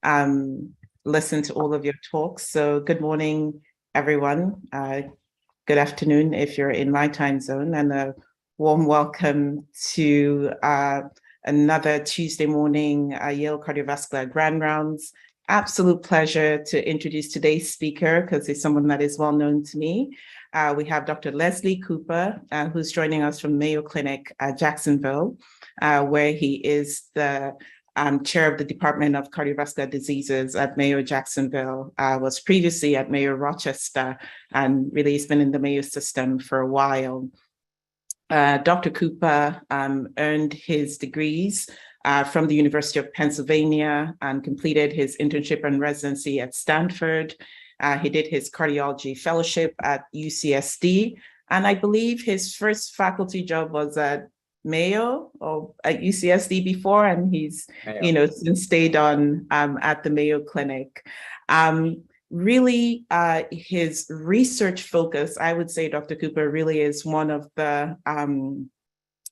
um, listen to all of your talks. So good morning, everyone. Good afternoon if you're in my time zone, and a warm welcome to another Tuesday morning Yale Cardiovascular Grand Rounds. Absolute pleasure to introduce today's speaker because he's someone that is well known to me. We have Dr. Leslie Cooper, who's joining us from Mayo Clinic, Jacksonville, where he is the chair of the Department of Cardiovascular Diseases at Mayo Jacksonville, was previously at Mayo Rochester, and really has been in the Mayo system for a while. Dr. Cooper earned his degrees from the University of Pennsylvania and completed his internship and residency at Stanford. He did his cardiology fellowship at UCSD, and I believe his first faculty job was at Mayo or at UCSD before, and he's since stayed on at the Mayo Clinic. Really, his research focus, I would say, Dr. Cooper really is one of the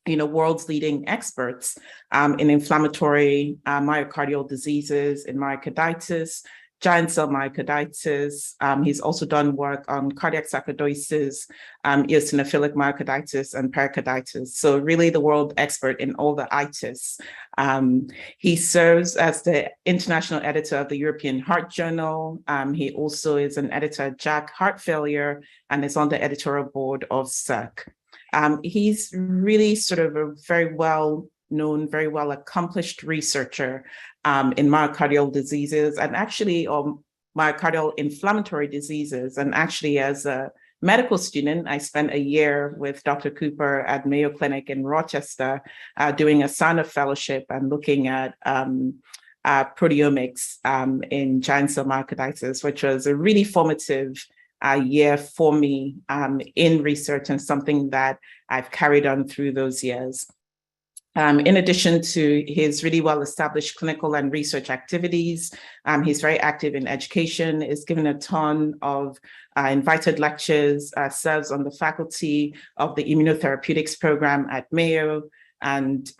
world's leading experts in inflammatory myocardial diseases, in myocarditis, giant cell myocarditis. He's also done work on cardiac sarcoidosis, eosinophilic myocarditis, and pericarditis. So really the world expert in all the itis. He serves as the international editor of the European Heart Journal. He also is an editor at JACC Heart Failure and is on the editorial board of CIRC. He's really sort of a very well-known, very well-accomplished researcher in myocardial diseases and actually myocardial inflammatory diseases. And actually, as a medical student, I spent a year with Dr. Cooper at Mayo Clinic in Rochester doing a SANA fellowship and looking at proteomics in giant cell myocarditis, which was a really formative year for me in research and something that I've carried on through those years. In addition to his really well-established clinical and research activities, he's very active in education, is given a ton of invited lectures, serves on the faculty of the immunotherapeutics program at Mayo, and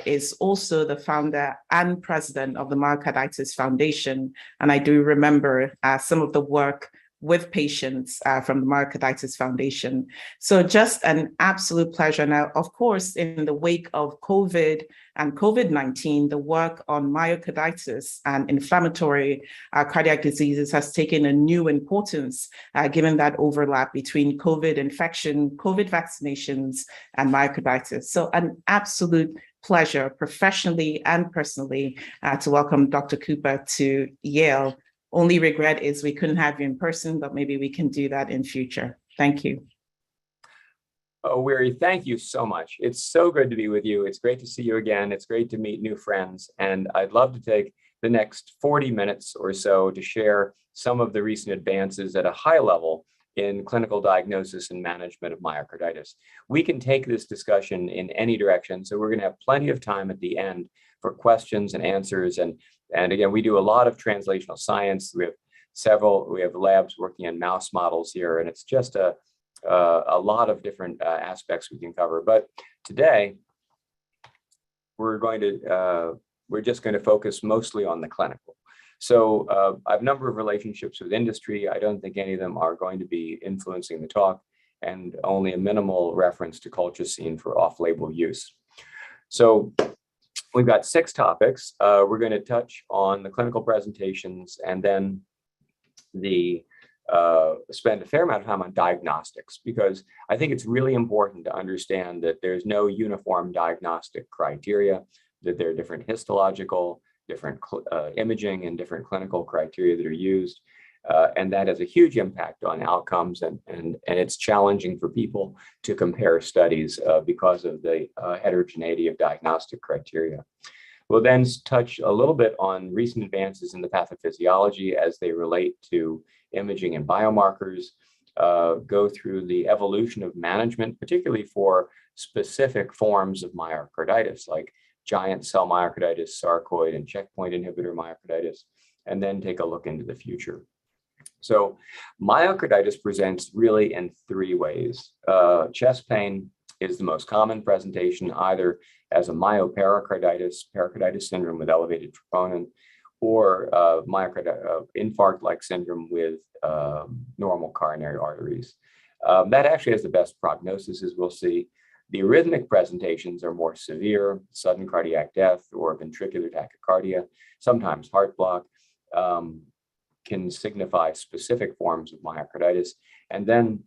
is also the founder and president of the Myocarditis Foundation. And I do remember some of the work with patients from the Myocarditis Foundation. So just an absolute pleasure. Now, of course, in the wake of COVID and COVID-19, the work on myocarditis and inflammatory cardiac diseases has taken a new importance, given that overlap between COVID infection, COVID vaccinations, and myocarditis. So an absolute pleasure, professionally and personally, to welcome Dr. Cooper to Yale. Only regret is we couldn't have you in person, but maybe we can do that in future. Thank you. Oh, Weary, thank you so much. It's so good to be with you. It's great to see you again. It's great to meet new friends. And I'd love to take the next 40 minutes or so to share some of the recent advances at a high level in clinical diagnosis and management of myocarditis. We can take this discussion in any direction. So we're going to have plenty of time at the end for questions and answers. And again, we do a lot of translational science. We have labs working in mouse models here, and it's just a lot of different aspects we can cover. But today, we're just going to focus mostly on the clinical. So I have a number of relationships with industry. I don't think any of them are going to be influencing the talk, and only a minimal reference to colchicine for off-label use. So we've got 6 topics. We're going to touch on the clinical presentations and then spend a fair amount of time on diagnostics, because I think it's really important to understand that there's no uniform diagnostic criteria, that there are different histological, different imaging, and different clinical criteria that are used. And that has a huge impact on outcomes, and it's challenging for people to compare studies because of the heterogeneity of diagnostic criteria. We'll then touch a little bit on recent advances in the pathophysiology as they relate to imaging and biomarkers, go through the evolution of management, particularly for specific forms of myocarditis, like giant cell myocarditis, sarcoid, and checkpoint inhibitor myocarditis, and then take a look into the future. So myocarditis presents really in 3 ways. Chest pain is the most common presentation, either as a myopericarditis, pericarditis syndrome with elevated troponin, or infarct-like syndrome with normal coronary arteries. That actually has the best prognosis, as we'll see. The arrhythmic presentations are more severe, sudden cardiac death or ventricular tachycardia, sometimes heart block, can signify specific forms of myocarditis. And then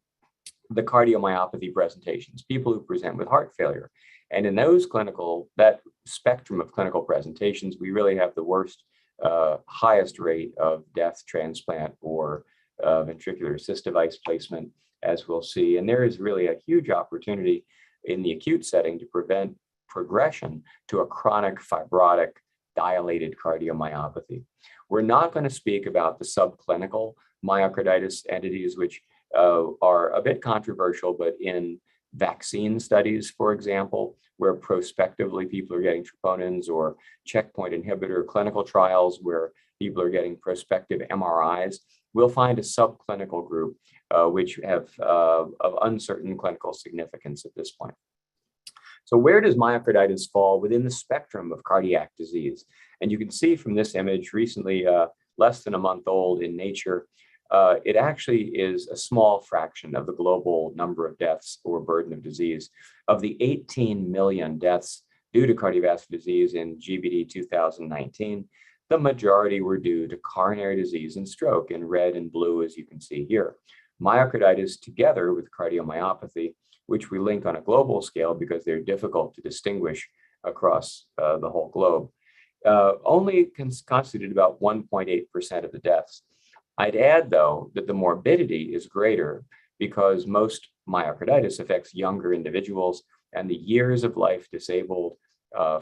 the cardiomyopathy presentations, people who present with heart failure. And in that spectrum of clinical presentations, we really have the worst, highest rate of death, transplant, or ventricular assist device placement, as we'll see. And there is really a huge opportunity in the acute setting to prevent progression to a chronic fibrotic dilated cardiomyopathy. We're not going to speak about the subclinical myocarditis entities, which are a bit controversial, but in vaccine studies, for example, where prospectively people are getting troponins or checkpoint inhibitor clinical trials where people are getting prospective MRIs, we'll find a subclinical group which have of uncertain clinical significance at this point. So where does myocarditis fall within the spectrum of cardiac disease? And you can see from this image, recently less than a month old in Nature, it actually is a small fraction of the global number of deaths or burden of disease. Of the 18 million deaths due to cardiovascular disease in GBD 2019, the majority were due to coronary disease and stroke in red and blue, as you can see here. Myocarditis together with cardiomyopathy, which we link on a global scale because they're difficult to distinguish across the whole globe, only constituted about 1.8% of the deaths. I'd add, though, that the morbidity is greater because most myocarditis affects younger individuals, and the years of life disabled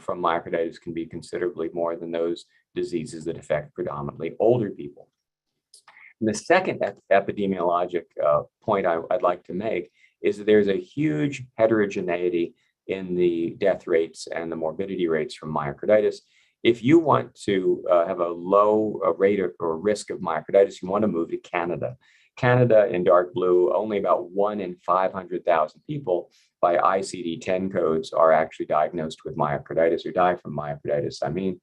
from myocarditis can be considerably more than those diseases that affect predominantly older people. And the second epidemiologic point I'd like to make is that there's a huge heterogeneity in the death rates and the morbidity rates from myocarditis. If you want to have a low rate or risk of myocarditis, you want to move to Canada. Canada, in dark blue, only about 1 in 500,000 people by ICD-10 codes are actually diagnosed with myocarditis or die from myocarditis. I mean,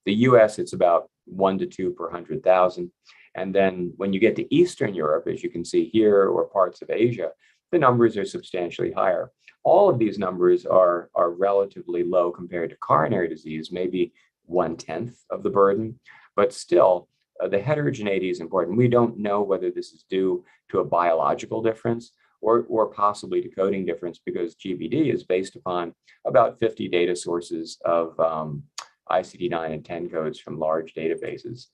the US, it's about 1 to 2 per 100,000. And then when you get to Eastern Europe, as you can see here, or parts of Asia, the numbers are substantially higher. All of these numbers are relatively low compared to coronary disease, maybe 1/10 of the burden, but still the heterogeneity is important. We don't know whether this is due to a biological difference or possibly to coding difference, because GBD is based upon about 50 data sources of ICD-9 and 10 codes from large databases.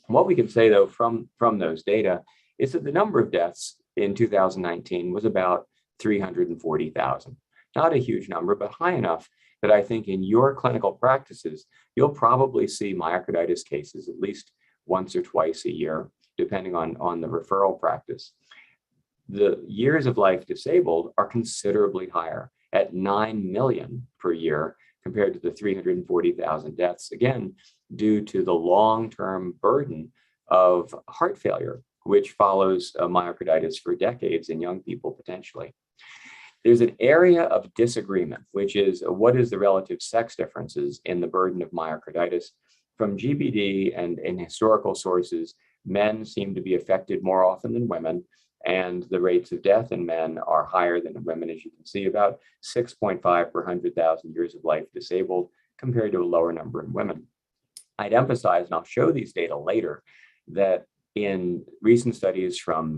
What we can say, though, from those data is that the number of deaths in 2019 was about 340,000. Not a huge number, but high enough that I think in your clinical practices, you'll probably see myocarditis cases at least once or twice a year, depending on the referral practice. The years of life disabled are considerably higher at 9 million per year compared to the 340,000 deaths, again, due to the long-term burden of heart failure, which follows myocarditis for decades in young people potentially. There's an area of disagreement, which is what is the relative sex differences in the burden of myocarditis. From GBD and in historical sources, men seem to be affected more often than women, and the rates of death in men are higher than in women, as you can see, about 6.5 per 100,000 years of life disabled compared to a lower number in women. I'd emphasize, and I'll show these data later, that in recent studies from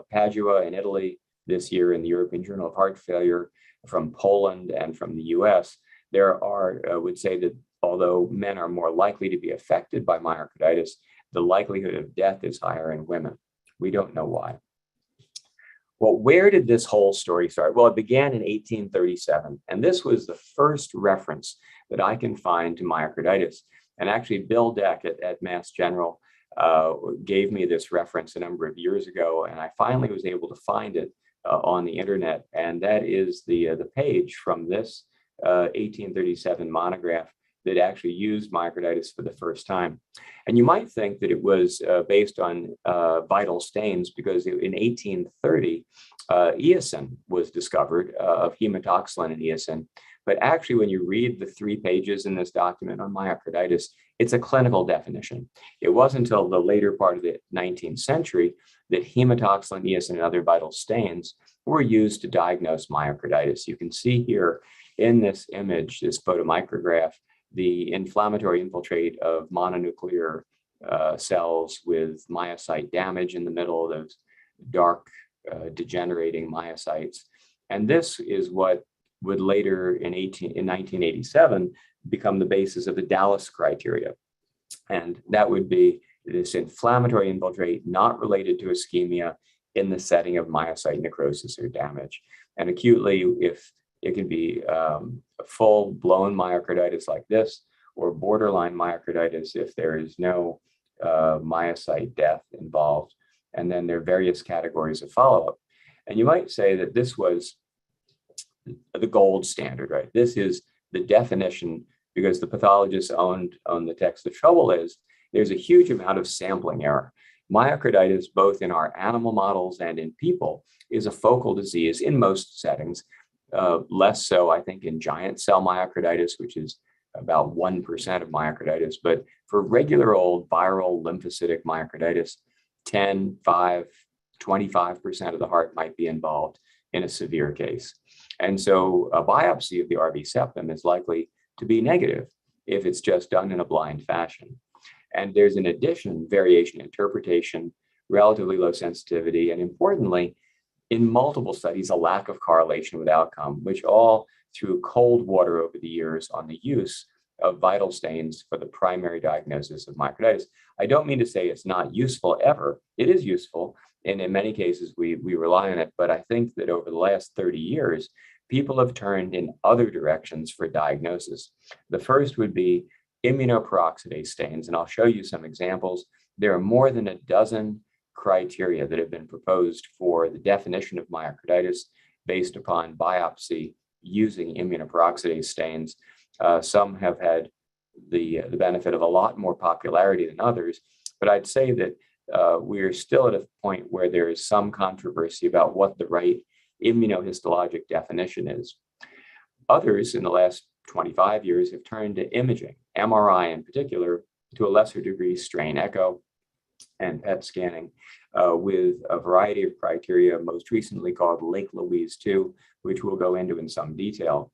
Padua in Italy, this year in the European Journal of Heart Failure, from Poland and from the US, there are, I would say that although men are more likely to be affected by myocarditis, the likelihood of death is higher in women. We don't know why. Well, where did this whole story start? Well, it began in 1837, and this was the first reference that I can find to myocarditis. And actually, Bill Deck at Mass General gave me this reference a number of years ago, and I finally was able to find it on the internet, and that is the page from this 1837 monograph that actually used myocarditis for the first time. And you might think that it was based on vital stains, because in 1830, eosin was discovered of hematoxylin and eosin. But actually, when you read the 3 pages in this document on myocarditis, It's a clinical definition. It wasn't until the later part of the 19th century that hematoxylin, eosin, and other vital stains were used to diagnose myocarditis. You can see here in this image, this photomicrograph, the inflammatory infiltrate of mononuclear cells with myocyte damage in the middle, those dark degenerating myocytes. And this is what would later in 1987 become the basis of the Dallas criteria. And that would be this inflammatory infiltrate not related to ischemia in the setting of myocyte necrosis or damage. And acutely, if it can be a full-blown myocarditis like this, or borderline myocarditis if there is no myocyte death involved. And then there are various categories of follow-up. And you might say that this was the gold standard, right? This is the definition because the pathologists owned the text. The trouble is there's a huge amount of sampling error. Myocarditis, both in our animal models and in people, is a focal disease in most settings. Less so, I think, in giant cell myocarditis, which is about 1% of myocarditis. But for regular old viral lymphocytic myocarditis, 10, 5, 25% of the heart might be involved in a severe case. And so a biopsy of the RV septum is likely to be negative if it's just done in a blind fashion. And there's in addition variation in interpretation, relatively low sensitivity, and importantly, in multiple studies, a lack of correlation with outcome, which all threw cold water over the years on the use of vital stains for the primary diagnosis of myocarditis. I don't mean to say it's not useful ever. It is useful, and in many cases we rely on it, but I think that over the last 30 years, people have turned in other directions for diagnosis. The first would be immunoperoxidase stains, and I'll show you some examples. There are more than a dozen criteria that have been proposed for the definition of myocarditis based upon biopsy using immunoperoxidase stains. Some have had the benefit of a lot more popularity than others, but I'd say that we're still at a point where there is some controversy about what the right immunohistologic definition is. Others in the last 25 years have turned to imaging, MRI in particular, to a lesser degree strain echo and PET scanning with a variety of criteria, most recently called Lake Louise 2, which we'll go into in some detail.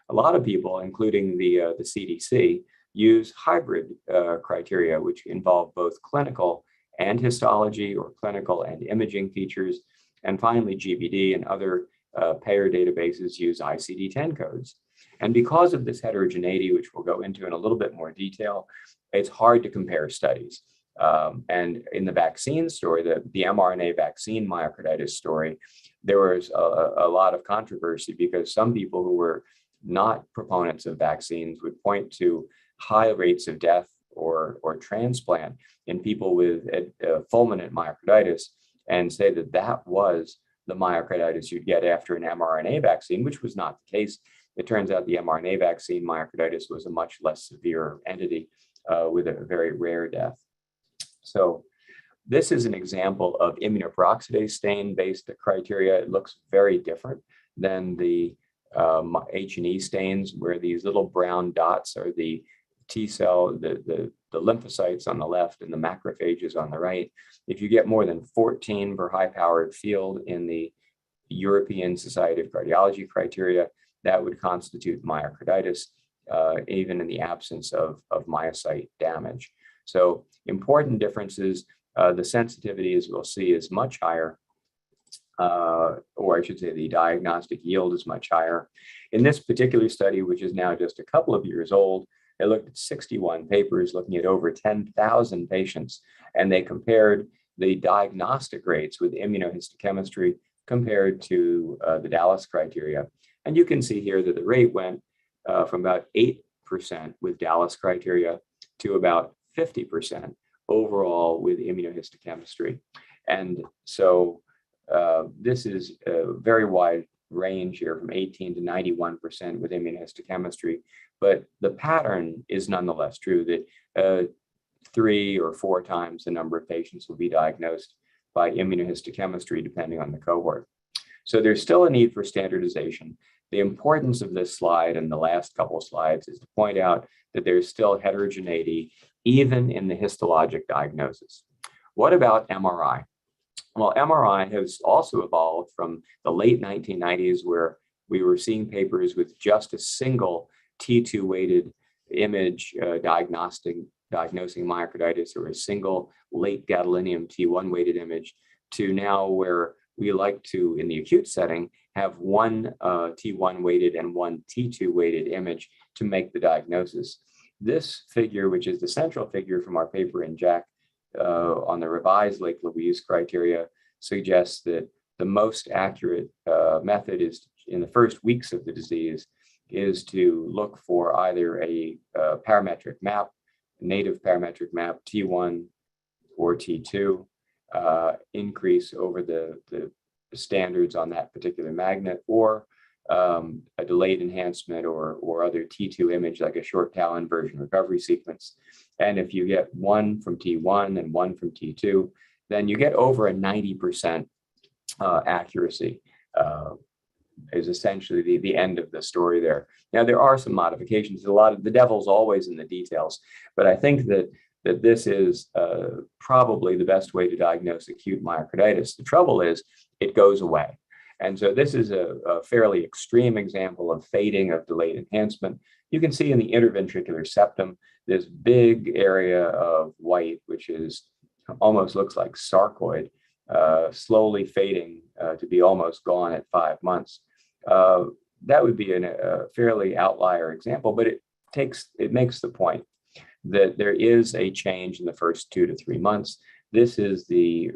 A lot of people, including the CDC, use hybrid criteria, which involve both clinical and histology or clinical and imaging features. And finally, GBD and other payer databases use ICD-10 codes. And because of this heterogeneity, which we'll go into in a little bit more detail, it's hard to compare studies. And in the vaccine story, the mRNA vaccine myocarditis story, there was a lot of controversy because some people who were not proponents of vaccines would point to high rates of death or transplant in people with fulminant myocarditis and say that that was the myocarditis you'd get after an mRNA vaccine, which was not the case. It turns out the mRNA vaccine myocarditis was a much less severe entity with a very rare death. So this is an example of immunoperoxidase stain-based criteria. It looks very different than the H&E stains, where these little brown dots are the T cell, the lymphocytes on the left and the macrophages on the right. If you get more than 14 per high-powered field in the European Society of Cardiology criteria, that would constitute myocarditis, even in the absence of myocyte damage. So important differences. The sensitivity, as we'll see, is much higher, or I should say the diagnostic yield is much higher. In this particular study, which is now just a couple of years old, they looked at 61 papers looking at over 10,000 patients, and they compared the diagnostic rates with immunohistochemistry compared to the Dallas criteria. And you can see here that the rate went from about 8% with Dallas criteria to about 50% overall with immunohistochemistry. And so this is a very wide range here from 18 to 91% with immunohistochemistry, but the pattern is nonetheless true that 3 or 4 times the number of patients will be diagnosed by immunohistochemistry depending on the cohort. So there's still a need for standardization. The importance of this slide and the last couple of slides is to point out that there's still heterogeneity even in the histologic diagnosis. What about MRI? Well, MRI has also evolved from the late 1990s, where we were seeing papers with just a single T2 weighted image diagnosing myocarditis, or a single late gadolinium T1 weighted image, to now where we like to, in the acute setting, have one T1 weighted and one T2 weighted image to make the diagnosis. This figure, which is the central figure from our paper in JACC on the revised Lake Louise criteria, suggests that the most accurate method is, in the first weeks of the disease, is to look for either a parametric map, native parametric map, T1 or T2, increase over the standards on that particular magnet, or a delayed enhancement or other T2 image, like a short tau inversion recovery sequence. And if you get one from T1 and one from T2, then you get over a 90% accuracy, is essentially the end of the story there. Now, there are some modifications. A lot of the devil's always in the details, but I think that this is probably the best way to diagnose acute myocarditis. The trouble is it goes away. And so this is a fairly extreme example of fading of delayed enhancement. You can see in the interventricular septum, this big area of white, which is almost looks like sarcoid, slowly fading to be almost gone at 5 months. That would be a fairly outlier example, but it makes the point that there is a change in the first 2 to 3 months. This is the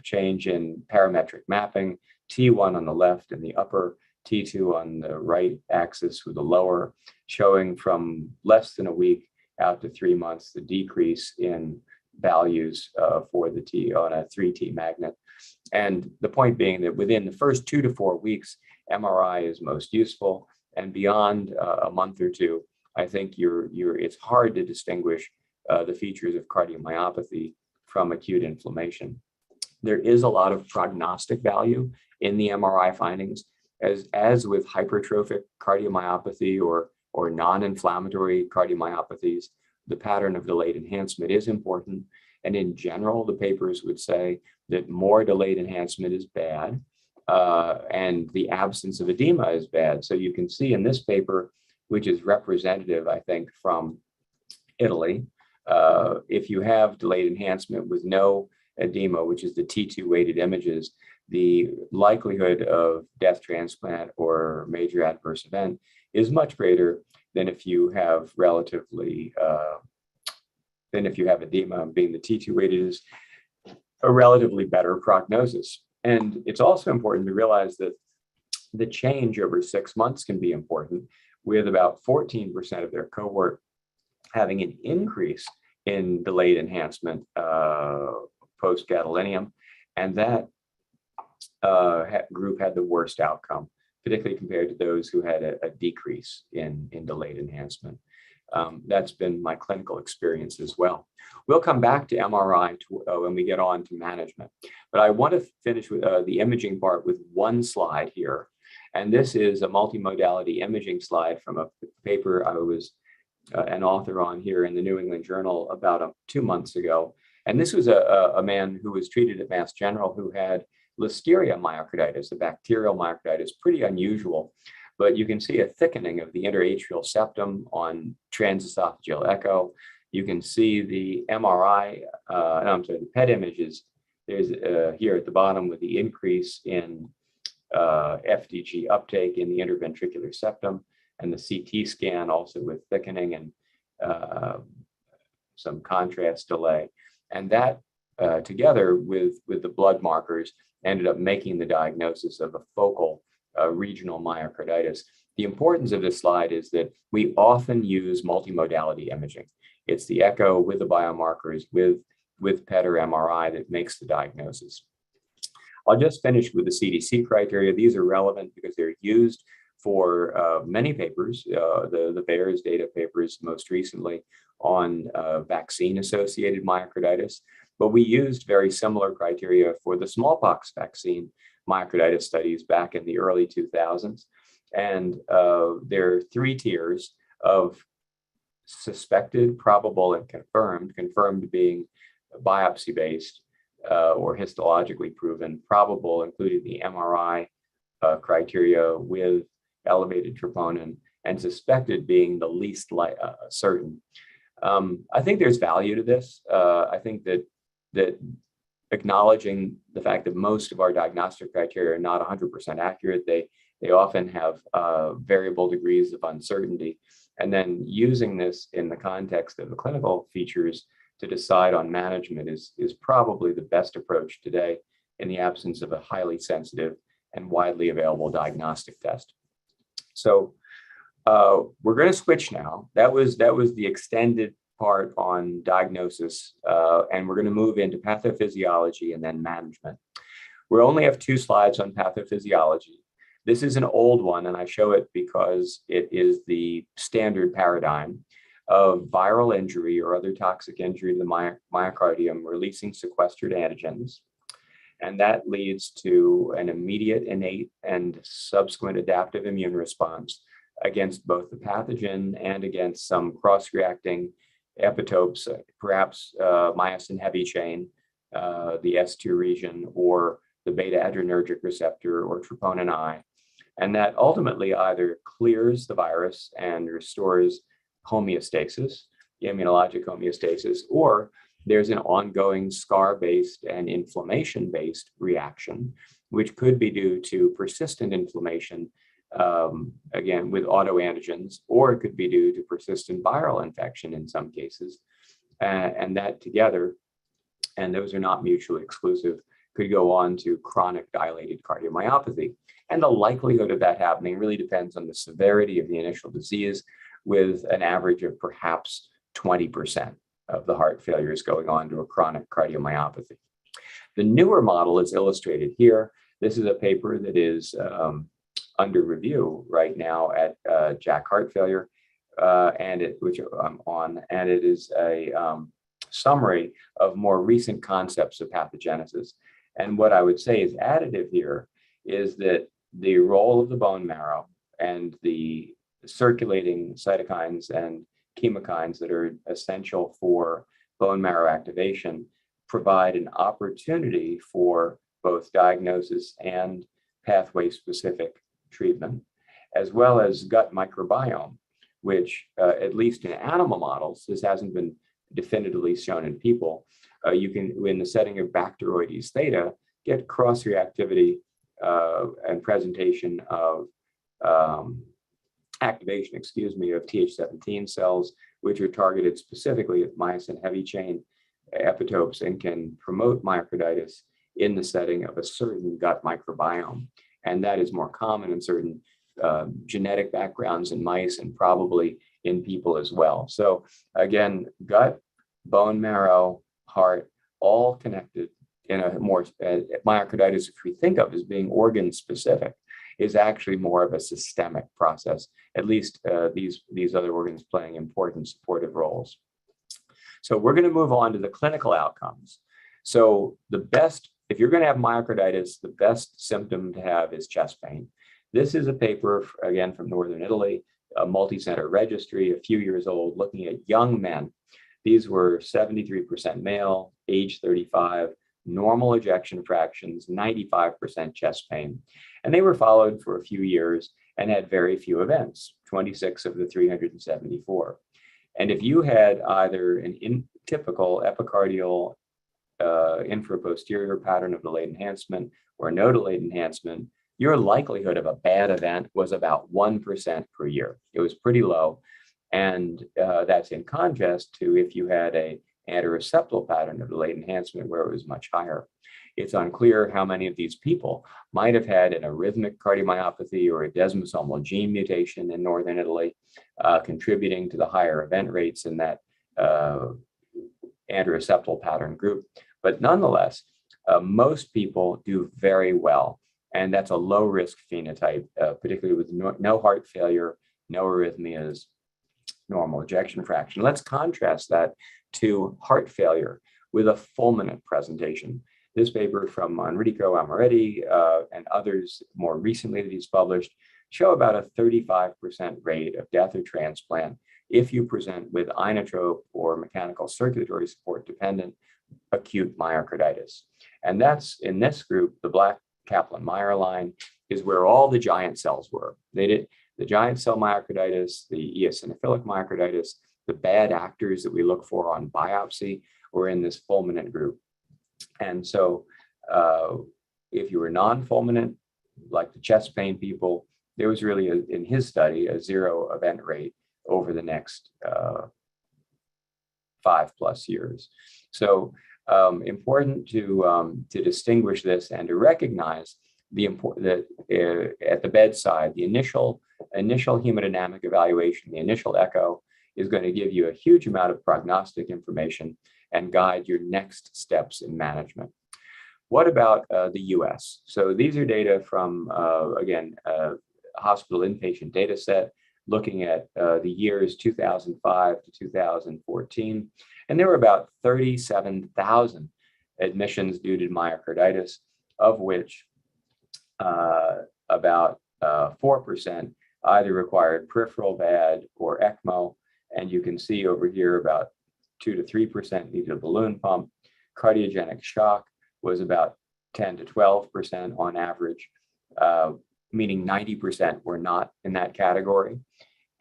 change in parametric mapping, T1 on the left in the upper, T2 on the right axis with the lower, showing from less than a week out to 3 months the decrease in values for the T on a 3T magnet. And the point being that within the first 2 to 4 weeks, MRI is most useful, and beyond a month or two, I think it's hard to distinguish the features of cardiomyopathy from acute inflammation. There is a lot of prognostic value in the MRI findings, as with hypertrophic cardiomyopathy or non-inflammatory cardiomyopathies. The pattern of delayed enhancement is important. And in general, the papers would say that more delayed enhancement is bad, and the absence of edema is bad. So you can see in this paper, which is representative, I think, from Italy, if you have delayed enhancement with no edema, which is the T2 weighted images, the likelihood of death, transplant, or major adverse event is much greater than if you have edema. Being the T2 weighted is a relatively better prognosis. And it's also important to realize that the change over 6 months can be important, with about 14% of their cohort having an increase in delayed enhancement post-gadolinium. And that group had the worst outcome, particularly compared to those who had a decrease in delayed enhancement. That's been my clinical experience as well. We'll come back to MRI when we get on to management. But I want to finish with the imaging part with one slide here. And this is a multimodality imaging slide from a paper I was an author on here in the New England Journal about 2 months ago. And this was a man who was treated at Mass General who had Listeria myocarditis, a bacterial myocarditis, pretty unusual. But you can see a thickening of the interatrial septum on transesophageal echo. You can see the MRI, the PET images. There's here at the bottom with the increase in FDG uptake in the interventricular septum, and the CT scan also with thickening and some contrast delay. And that together with the blood markers ended up making the diagnosis of a focal regional myocarditis. The importance of this slide is that we often use multimodality imaging. It's the echo with the biomarkers with PET or MRI that makes the diagnosis. I'll just finish with the CDC criteria. These are relevant because they're used for many papers, the VAERS data papers most recently on vaccine-associated myocarditis. But we used very similar criteria for the smallpox vaccine myocarditis studies back in the early 2000s. And there are 3 tiers of suspected, probable, and confirmed being biopsy-based or histologically proven, probable including the MRI criteria with elevated troponin, and suspected being the least certain. I think there's value to this. I think that acknowledging the fact that most of our diagnostic criteria are not 100% accurate, they often have variable degrees of uncertainty, and then using this in the context of the clinical features to decide on management is probably the best approach today in the absence of a highly sensitive and widely available diagnostic test. So we're going to switch now. That was the extended part on diagnosis, and we're going to move into pathophysiology and then management. We only have 2 slides on pathophysiology. This is an old one, and I show it because it is the standard paradigm of viral injury or other toxic injury to the myocardium releasing sequestered antigens. And that leads to an immediate innate and subsequent adaptive immune response against both the pathogen and against some cross-reacting epitopes, perhaps myosin heavy chain, the S2 region, or the beta adrenergic receptor or troponin I. And that ultimately either clears the virus and restores homeostasis, immunologic homeostasis, or there's an ongoing scar-based and inflammation-based reaction, which could be due to persistent inflammation, again, with autoantigens, or it could be due to persistent viral infection in some cases. And that together, and those are not mutually exclusive, could go on to chronic dilated cardiomyopathy. And the likelihood of that happening really depends on the severity of the initial disease, with an average of perhaps 20% of the heart failures going on to a chronic cardiomyopathy. The newer model is illustrated here. This is a paper that is under review right now at JACC Heart Failure, which I'm on, and it is a summary of more recent concepts of pathogenesis. And what I would say is additive here is that the role of the bone marrow and the circulating cytokines and chemokines that are essential for bone marrow activation provide an opportunity for both diagnosis and pathway-specific treatment, as well as gut microbiome, which at least in animal models, this hasn't been definitively shown in people, you can, in the setting of Bacteroides theta, get cross-reactivity and presentation of activation, of Th17 cells, which are targeted specifically at myosin heavy chain epitopes and can promote myocarditis in the setting of a certain gut microbiome. And that is more common in certain genetic backgrounds in mice and probably in people as well. So again, gut, bone marrow, heart, all connected in a more myocarditis, which we think of as being organ specific, is actually more of a systemic process, at least these other organs playing important supportive roles. So we're going to move on to the clinical outcomes. So if you're going to have myocarditis, the best symptom to have is chest pain. This is a paper, again, from Northern Italy, a multi-center registry, a few years old, looking at young men. These were 73% male, age 35, normal ejection fractions, 95% chest pain. And they were followed for a few years and had very few events, 26 of the 374. And if you had either an typical epicardial infraposterior pattern of delayed enhancement or no delayed enhancement, your likelihood of a bad event was about 1% per year. It was pretty low. And that's in contrast to if you had a anteroseptal pattern of delayed enhancement where it was much higher. It's unclear how many of these people might have had an arrhythmic cardiomyopathy or a desmosomal gene mutation in Northern Italy, contributing to the higher event rates in that anteroseptal pattern group. But nonetheless, most people do very well. And that's a low risk phenotype, particularly with no heart failure, no arrhythmias, normal ejection fraction. Let's contrast that to heart failure with a fulminant presentation. This paper from Enrico Amoretti and others more recently that he's published show about a 35% rate of death or transplant if you present with inotrope or mechanical circulatory support dependent acute myocarditis. And that's in this group, the black Kaplan-Meier line is where all the giant cells were. They did the giant cell myocarditis, the eosinophilic myocarditis, the bad actors that we look for on biopsy were in this fulminant group. And so if you were non-fulminant, like the chest pain people, there was really, in his study, a 0 event rate over the next 5+ years. So important to distinguish this and to recognize the that at the bedside, the initial hemodynamic evaluation, the initial echo, is going to give you a huge amount of prognostic information and guide your next steps in management. What about the US? So these are data from, again, hospital inpatient data set looking at the years 2005 to 2014. And there were about 37,000 admissions due to myocarditis, of which about 4% either required peripheral VAD or ECMO. And you can see over here about 2 to 3% needed a balloon pump. Cardiogenic shock was about 10 to 12% on average, meaning 90% were not in that category.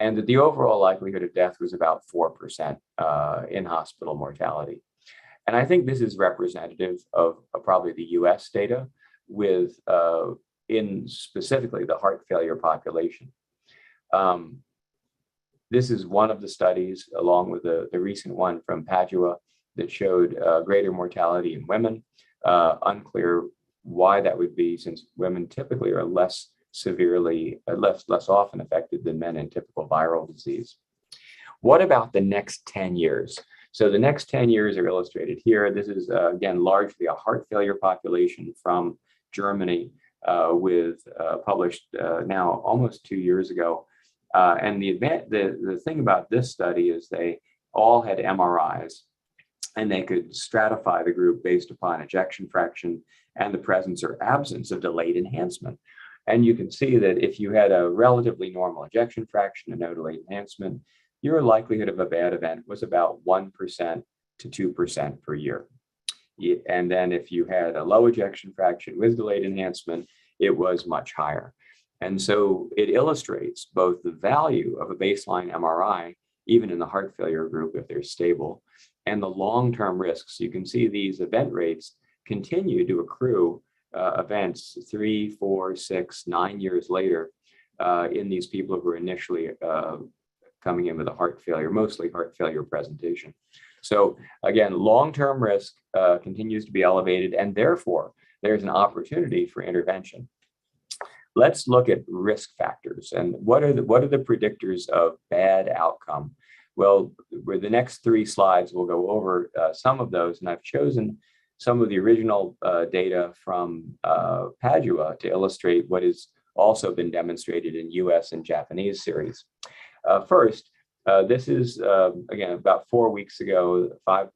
And that the overall likelihood of death was about 4% in hospital mortality. And I think this is representative of probably the US data with in specifically the heart failure population. This is one of the studies, along with the recent one from Padua, that showed greater mortality in women. Unclear why that would be, since women typically are less often affected than men in typical viral disease. What about the next 10 years? So the next 10 years are illustrated here. This is, again, largely a heart failure population from Germany, published now almost 2 years ago. And the thing about this study is they all had MRIs, and they could stratify the group based upon ejection fraction and the presence or absence of delayed enhancement. And you can see that if you had a relatively normal ejection fraction and no delayed enhancement, your likelihood of a bad event was about 1% to 2% per year. And then if you had a low ejection fraction with delayed enhancement, it was much higher. And so it illustrates both the value of a baseline MRI, even in the heart failure group if they're stable, and the long-term risks. You can see these event rates continue to accrue events 3, 4, 6, 9 years later in these people who were initially coming in with a heart failure, mostly heart failure presentation. So again, long-term risk continues to be elevated, and therefore there's an opportunity for intervention. Let's look at risk factors and what are the predictors of bad outcome? Well, with the next 3 slides, we'll go over some of those, and I've chosen some of the original data from Padua to illustrate what has also been demonstrated in US and Japanese series. First, this is, again, about 4 weeks ago, 5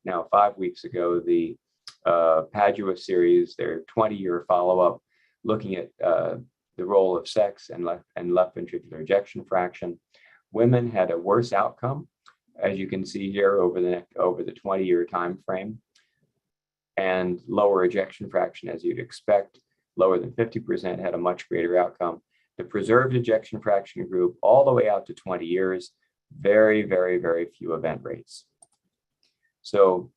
weeks ago, the Padua series, their 20-year follow-up, looking at the role of sex and left ventricular ejection fraction. Women had a worse outcome, as you can see here, over the 20-year time frame, and lower ejection fraction, as you'd expect. Lower than 50% had a much greater outcome. The preserved ejection fraction group, all the way out to 20 years, very, very, very few event rates. So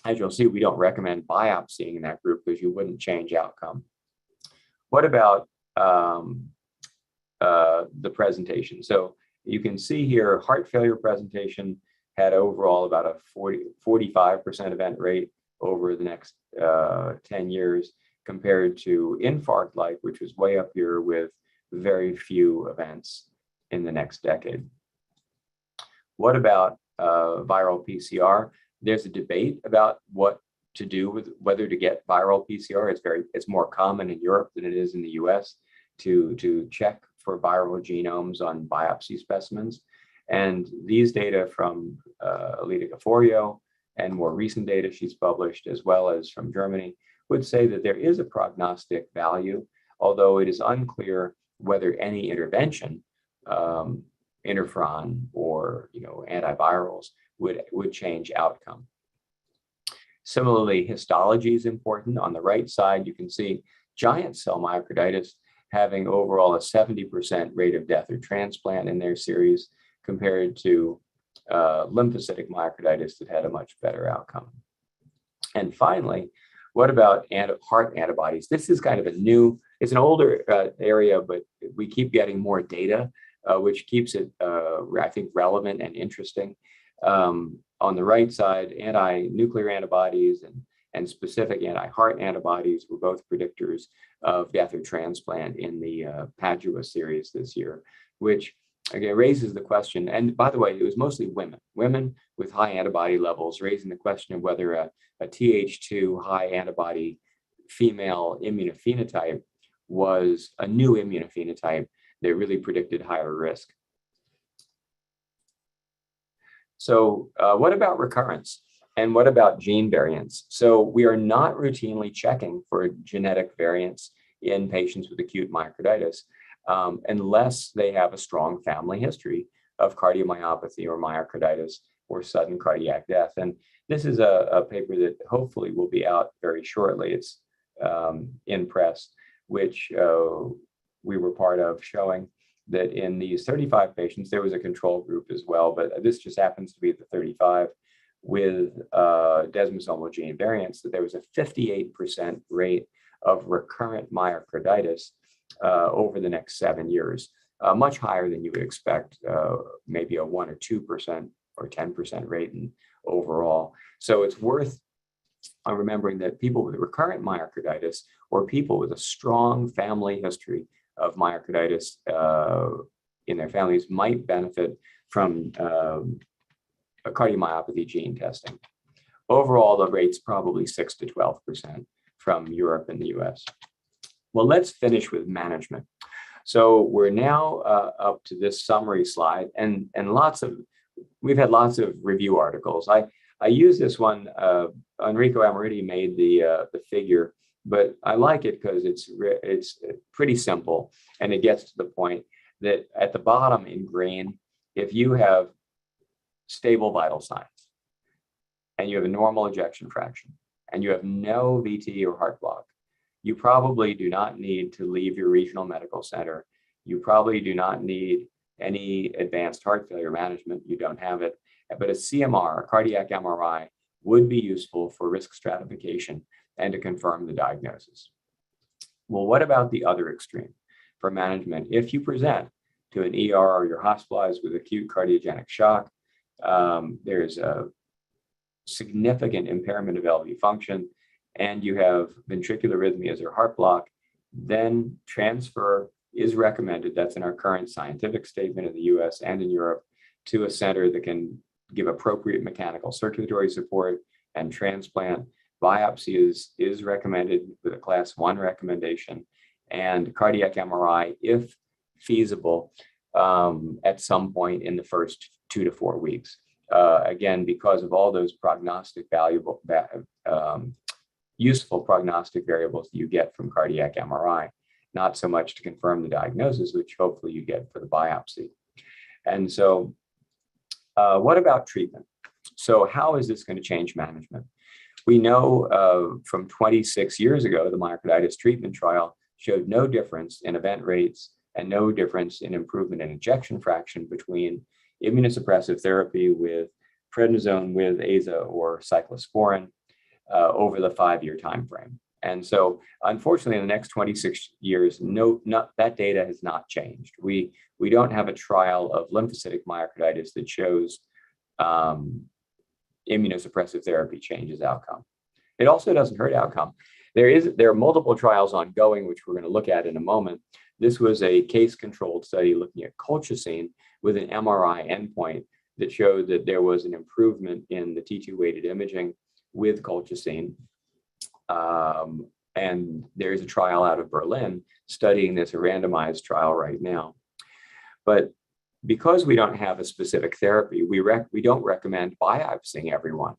as you'll see, we don't recommend biopsying in that group because you wouldn't change outcome. What about the presentation? So you can see here, heart failure presentation had overall about a 45% event rate over the next 10 years, compared to infarct-like, which was way up here with very few events in the next decade. What about viral PCR? There's a debate about what to do with whether to get viral PCR. It's more common in Europe than it is in the US to check for viral genomes on biopsy specimens. And these data from Alida Gaforio and more recent data she's published, as well as from Germany, would say that there is a prognostic value, although it is unclear whether any intervention, interferon or antivirals would change outcome. Similarly, histology is important. On the right side, you can see giant cell myocarditis having overall a 70% rate of death or transplant in their series compared to lymphocytic myocarditis that had a much better outcome. And finally, what about heart antibodies? This is kind of it's an older area, but we keep getting more data, which keeps it, I think, relevant and interesting. On the right side, anti-nuclear antibodies and specific anti-heart antibodies were both predictors of death or transplant in the Padua series this year, which again raises the question. And by the way, it was mostly women with high antibody levels, raising the question of whether a Th2 high antibody female immunophenotype was a new immunophenotype that really predicted higher risk. So what about recurrence? And what about gene variants? So we are not routinely checking for genetic variants in patients with acute myocarditis unless they have a strong family history of cardiomyopathy or myocarditis or sudden cardiac death. And this is a paper that hopefully will be out very shortly. It's in press, which we were part of, showing that in these 35 patients, there was a control group as well, but this just happens to be the 35 with desmosomal gene variants, that there was a 58% rate of recurrent myocarditis over the next 7 years, much higher than you would expect, maybe a 1 or 2% or 10% rate in overall. So it's worth remembering that people with recurrent myocarditis or people with a strong family history of myocarditis in their families might benefit from a cardiomyopathy gene testing. Overall, the rate's probably 6 to 12% from Europe and the US. Well, let's finish with management. So we're now up to this summary slide, and we've had lots of review articles. I use this one. Enrico Amoriti made the figure, but I like it because it's pretty simple, and it gets to the point that at the bottom in green, if you have stable vital signs and you have a normal ejection fraction and you have no VT or heart block, you probably do not need to leave your regional medical center. You probably do not need any advanced heart failure management. You don't have it. But a CMR, a cardiac MRI, would be useful for risk stratification and to confirm the diagnosis. Well, what about the other extreme for management? If you present to an ER or you're hospitalized with acute cardiogenic shock, there's a significant impairment of LV function, and you have ventricular arrhythmias or heart block, then transfer is recommended. That's in our current scientific statement in the US and in Europe, to a center that can give appropriate mechanical circulatory support and transplant. Biopsy is recommended with a class 1 recommendation, and cardiac MRI, if feasible, at some point in the first 2 to 4 weeks. Again, because of all those useful prognostic variables that you get from cardiac MRI, not so much to confirm the diagnosis, which hopefully you get for the biopsy. And so what about treatment? So how is this going to change management? We know from 26 years ago, the myocarditis treatment trial showed no difference in event rates and no difference in improvement in ejection fraction between immunosuppressive therapy with prednisone with AZA or cyclosporin over the 5-year time frame. And so, unfortunately, in the next 26 years, that data has not changed. We don't have a trial of lymphocytic myocarditis that shows immunosuppressive therapy changes outcome. It also doesn't hurt outcome. There are multiple trials ongoing, which we're going to look at in a moment. This was a case-controlled study looking at colchicine with an MRI endpoint that showed that there was an improvement in the T2 weighted imaging with colchicine. And there's a trial out of Berlin studying this, a randomized trial right now. But because we don't have a specific therapy, we don't recommend biopsying everyone,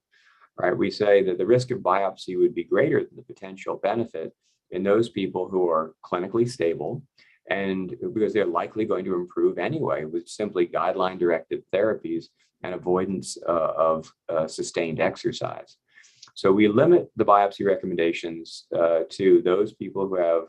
right? We say that the risk of biopsy would be greater than the potential benefit in those people who are clinically stable, and because they're likely going to improve anyway with simply guideline-directed therapies and avoidance of sustained exercise. So we limit the biopsy recommendations to those people who have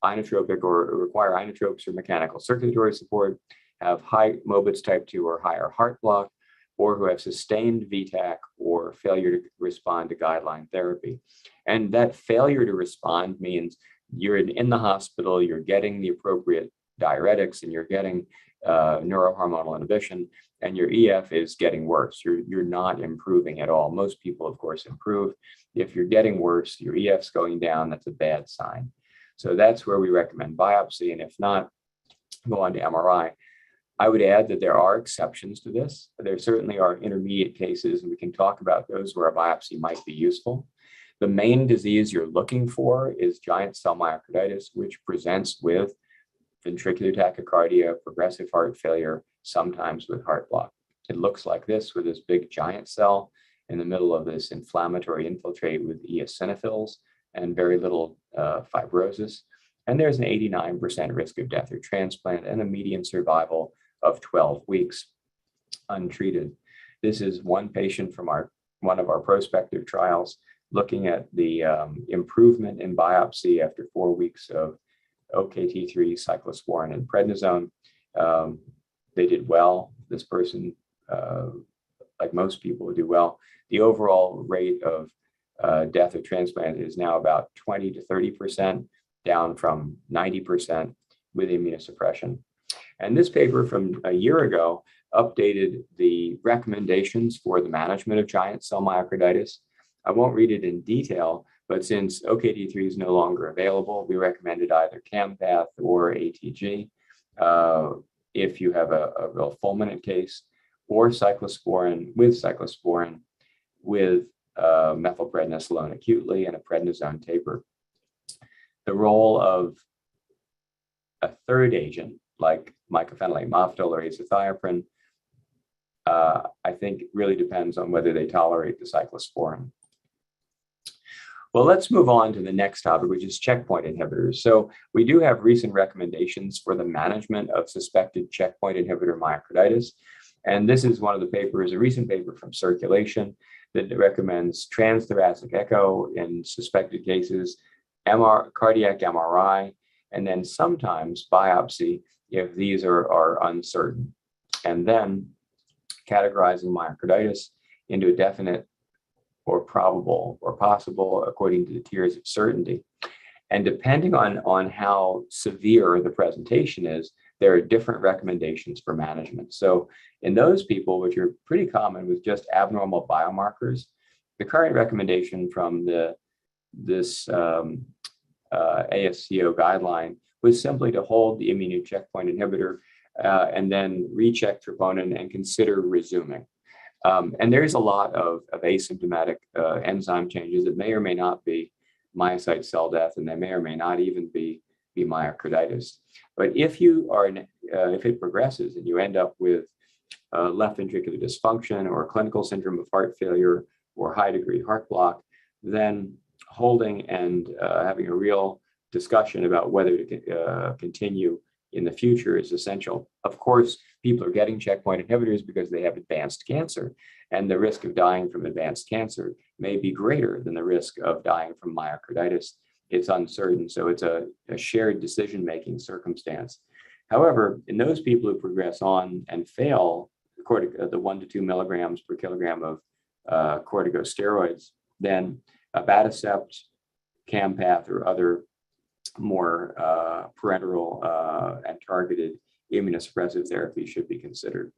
inotropic or require inotropes or mechanical circulatory support, have high Mobitz type 2 or higher heart block, or who have sustained VTAC or failure to respond to guideline therapy. And that failure to respond means you're in the hospital, you're getting the appropriate diuretics, and you're getting neurohormonal inhibition, and your EF is getting worse. You're not improving at all. Most people, of course, improve. If you're getting worse, your EF's going down, that's a bad sign. So that's where we recommend biopsy, and if not, go on to MRI. I would add that there are exceptions to this. There certainly are intermediate cases, and we can talk about those where a biopsy might be useful. The main disease you're looking for is giant cell myocarditis, which presents with ventricular tachycardia, progressive heart failure, sometimes with heart block. It looks like this with this big giant cell in the middle of this inflammatory infiltrate with eosinophils and very little fibrosis. And there's an 89% risk of death or transplant and a median survival of 12 weeks untreated. This is one patient from one of our prospective trials looking at the improvement in biopsy after 4 weeks of OKT3, cyclosporin, and prednisone. They did well. This person, like most people, do well. The overall rate of death of transplant is now about 20 to 30%, down from 90% with immunosuppression. And this paper from a year ago updated the recommendations for the management of giant cell myocarditis. I won't read it in detail, but since OKT3 is no longer available, we recommended either CAMPATH or ATG if you have a real fulminant case, or cyclosporin with methylprednisolone acutely and a prednisone taper. The role of a third agent like mycophenolate mofetil or azathioprine, I think really depends on whether they tolerate the cyclosporin. Well, let's move on to the next topic, which is checkpoint inhibitors. So we do have recent recommendations for the management of suspected checkpoint inhibitor myocarditis. And this is one of the papers, a recent paper from Circulation, that recommends transthoracic echo in suspected cases, cardiac MRI, and then sometimes biopsy if these are uncertain. And then categorizing myocarditis into a definite or probable or possible according to the tiers of certainty. And depending on how severe the presentation is, there are different recommendations for management. So in those people, which are pretty common with just abnormal biomarkers, the current recommendation from this ASCO guideline was simply to hold the immune checkpoint inhibitor and then recheck troponin and consider resuming. And there's a lot of asymptomatic enzyme changes that may or may not be myocyte cell death, and they may or may not even be myocarditis. But if it progresses and you end up with left ventricular dysfunction or clinical syndrome of heart failure or high degree heart block, then holding and having a real discussion about whether to continue in the future is essential. Of course, people are getting checkpoint inhibitors because they have advanced cancer, and the risk of dying from advanced cancer may be greater than the risk of dying from myocarditis. It's uncertain, so it's a shared decision-making circumstance. However, in those people who progress on and fail the 1 to 2 milligrams per kilogram of corticosteroids, then abatacept, CAMPATH, or other more parenteral and targeted immunosuppressive therapy should be considered.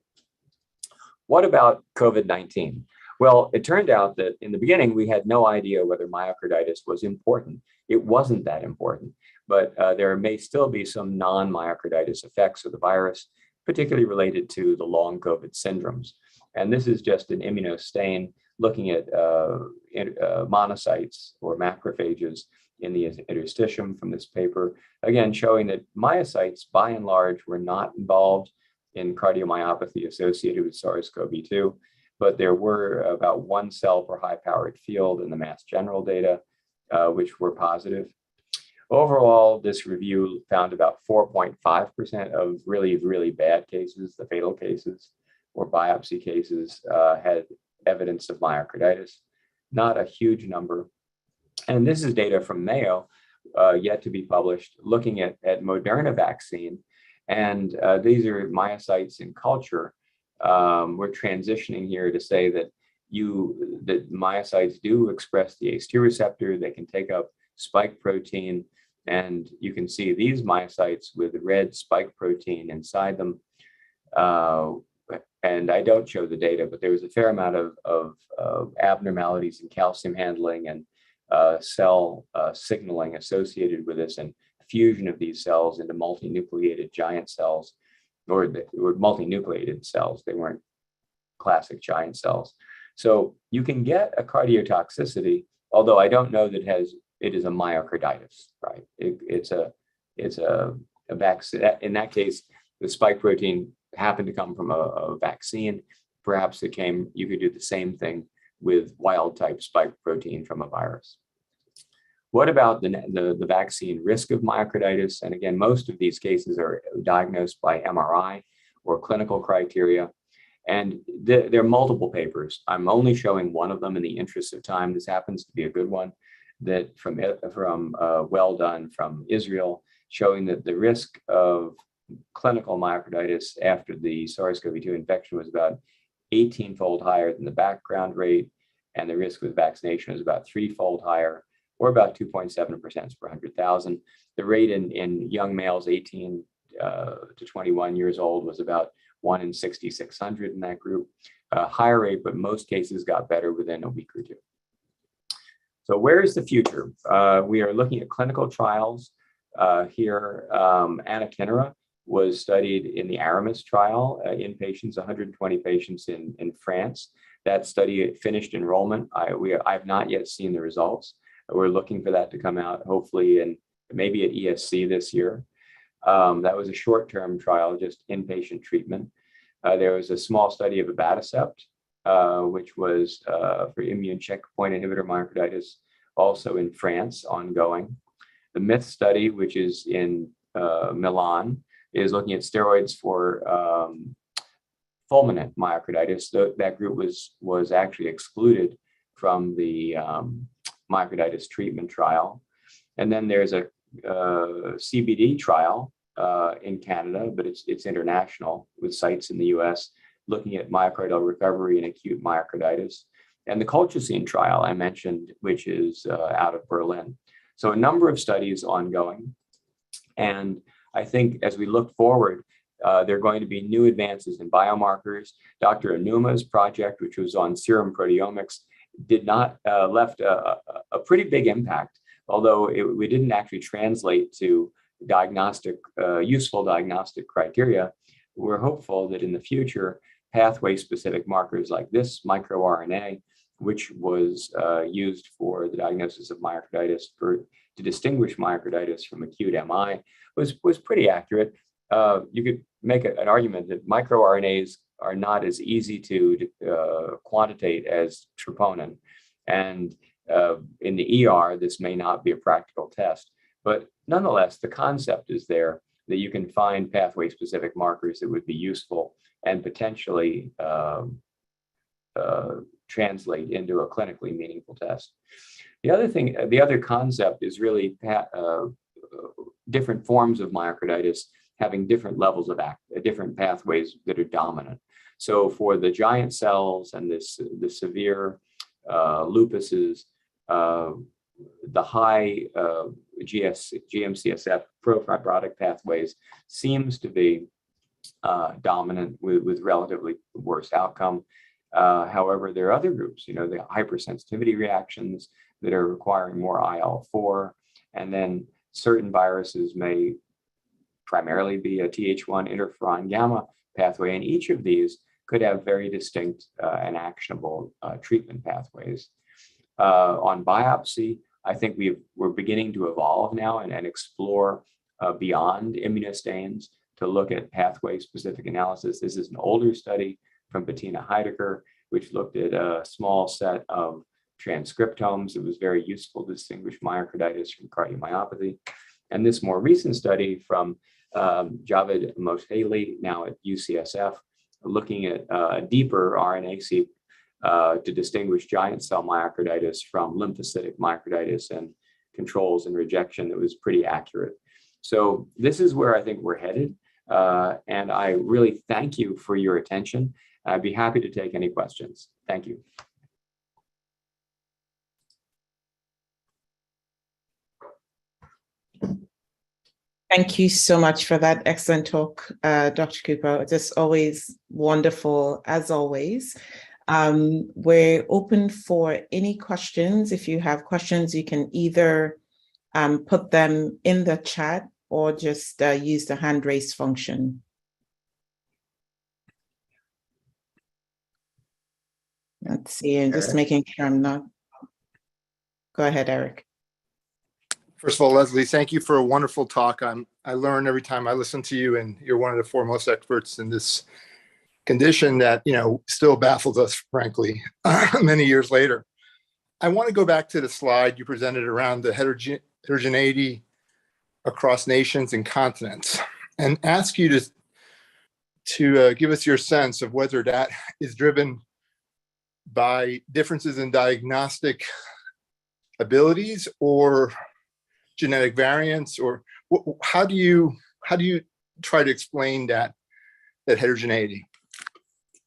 What about COVID-19? Well, it turned out that in the beginning, we had no idea whether myocarditis was important. It wasn't that important, but there may still be some non-myocarditis effects of the virus, particularly related to the long COVID syndromes. And this is just an immunostain looking at monocytes or macrophages in the interstitium from this paper, again, showing that myocytes, by and large, were not involved in cardiomyopathy associated with SARS-CoV-2, but there were about 1 cell per high-powered field in the Mass General data, which were positive. Overall, this review found about 4.5% of really, really bad cases, the fatal cases or biopsy cases, had evidence of myocarditis. Not a huge number. And this is data from Mayo, yet to be published, looking at Moderna vaccine. And these are myocytes in culture. We're transitioning here to say that myocytes do express the ACE2 receptor. They can take up spike protein. And you can see these myocytes with red spike protein inside them. And I don't show the data, but there was a fair amount of abnormalities in calcium handling and cell signaling associated with this, and fusion of these cells into multinucleated giant cells, or multinucleated cells. They weren't classic giant cells. So you can get a cardiotoxicity, although I don't know that it is a myocarditis, right? It's a vaccine. In that case, the spike protein happened to come from a vaccine. Perhaps you could do the same thing with wild type spike protein from a virus. What about the vaccine risk of myocarditis? And again, most of these cases are diagnosed by MRI or clinical criteria. And there are multiple papers. I'm only showing one of them in the interest of time. This happens to be a good one that from well done from Israel, showing that the risk of clinical myocarditis after the SARS-CoV-2 infection was about 18-fold higher than the background rate, and the risk with vaccination was about 3-fold higher, or about 2.7% per 100,000. The rate in young males 18 to 21 years old was about 1 in 6,600 in that group. A higher rate, but most cases got better within a week or two. So where is the future? We are looking at clinical trials here. Anakinra was studied in the Aramis trial in patients, 120 patients in France. That study finished enrollment. I've not yet seen the results. We're looking for that to come out, hopefully, and maybe at ESC this year. That was a short-term trial, just inpatient treatment. There was a small study of abatacept, which was for immune checkpoint inhibitor myocarditis, also in France, ongoing. The MYTH study, which is in Milan, is looking at steroids for fulminant myocarditis. That group was actually excluded from the myocarditis treatment trial. And then there's a CBD trial in Canada, but it's international with sites in the US, looking at myocardial recovery and acute myocarditis. And the colchicine trial I mentioned, which is out of Berlin. So a number of studies ongoing. And I think as we look forward, there are going to be new advances in biomarkers. Dr. Anuma's project, which was on serum proteomics, left a pretty big impact, although we didn't actually translate to useful diagnostic criteria. We're hopeful that in the future, pathway-specific markers like this microRNA, which was used for the diagnosis of myocarditis to distinguish myocarditis from acute MI, was pretty accurate. You could make an argument that microRNAs are not as easy to quantitate as troponin. And in the ER, this may not be a practical test. But nonetheless, the concept is there that you can find pathway-specific markers that would be useful and potentially translate into a clinically meaningful test. The other concept is really different forms of myocarditis having different levels of different pathways that are dominant. So for the giant cells and the severe lupuses, the high GM-CSF pro-fibrotic pathways seems to be dominant with relatively worse outcome. However, there are other groups, the hypersensitivity reactions that are requiring more IL-4, and then certain viruses may primarily be a Th1 interferon gamma pathway, and each of these could have very distinct and actionable treatment pathways. On biopsy, I think we're beginning to evolve now and explore beyond immunostains to look at pathway-specific analysis. This is an older study from Bettina Heidecker, which looked at a small set of transcriptomes. It was very useful to distinguish myocarditis from cardiomyopathy. And this more recent study from Javed Mosheli, now at UCSF, looking at deeper RNA-seq to distinguish giant cell myocarditis from lymphocytic myocarditis and controls and rejection, that was pretty accurate. So this is where I think we're headed. And I really thank you for your attention. I'd be happy to take any questions. Thank you. Thank you so much for that excellent talk, Dr. Cooper. It's always wonderful, as always. We're open for any questions. If you have questions, you can either put them in the chat or just use the hand raise function. Let's see, I'm just making sure I'm not. Go ahead, Eric. First of all, Leslie, thank you for a wonderful talk. I learn every time I listen to you, and you're one of the foremost experts in this condition that, still baffles us, frankly, many years later. I want to go back to the slide you presented around the heterogeneity across nations and continents and ask you to give us your sense of whether that is driven by differences in diagnostic abilities or genetic variants, or how do you try to explain that heterogeneity?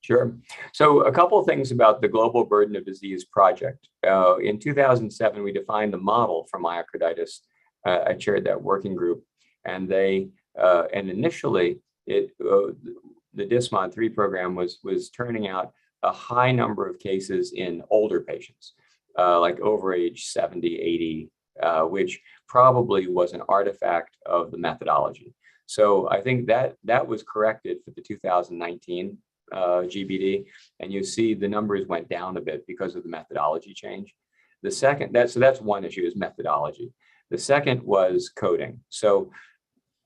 Sure. So a couple of things about the Global Burden of Disease Project. In 2007, we defined the model for myocarditis. I chaired that working group, and initially the DISMOD-3 program was turning out a high number of cases in older patients, like over age 70, 80, which probably was an artifact of the methodology. So I think that was corrected for the 2019 GBD, and you see the numbers went down a bit because of the methodology change. The second, that's one issue, is methodology. The second was coding. So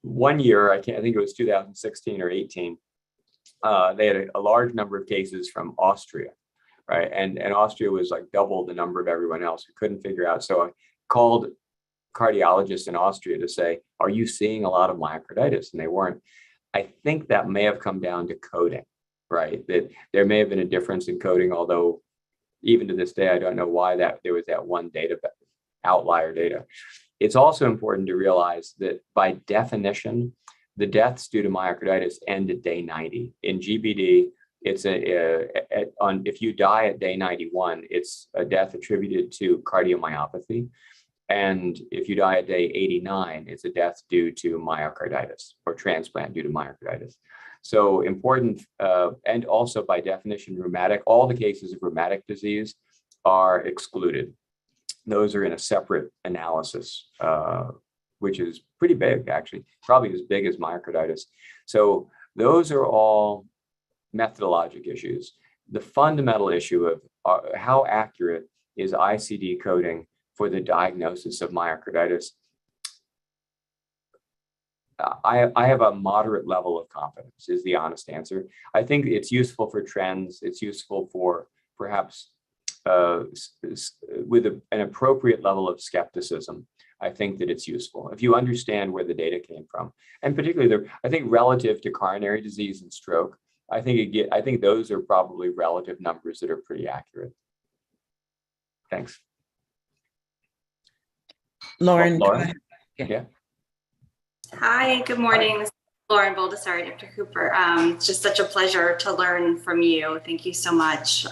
one year, I think it was 2016 or 18, they had a large number of cases from Austria, right? And Austria was like double the number of everyone else who couldn't figure out. So I called cardiologists in Austria to say, are you seeing a lot of myocarditis? And they weren't. I think that may have come down to coding, right? That there may have been a difference in coding, although even to this day, I don't know why there was that one outlier data. It's also important to realize that by definition, the deaths due to myocarditis end at day 90. In GBD, it's if you die at day 91, it's a death attributed to cardiomyopathy. And if you die at day 89, it's a death due to myocarditis or transplant due to myocarditis. So important, and also by definition, all the cases of rheumatic disease are excluded. Those are in a separate analysis, which is pretty big, actually, probably as big as myocarditis. So those are all methodologic issues. The fundamental issue of how accurate is ICD coding for the diagnosis of myocarditis, I have a moderate level of confidence, is the honest answer. I think it's useful for trends. It's useful for perhaps with an appropriate level of skepticism. I think that it's useful if you understand where the data came from, and particularly I think relative to coronary disease and stroke, I think those are probably relative numbers that are pretty accurate. Thanks. Lauren. Yeah. Hi, good morning. This is Lauren Baldessari, Dr. Cooper. It's just such a pleasure to learn from you. Thank you so much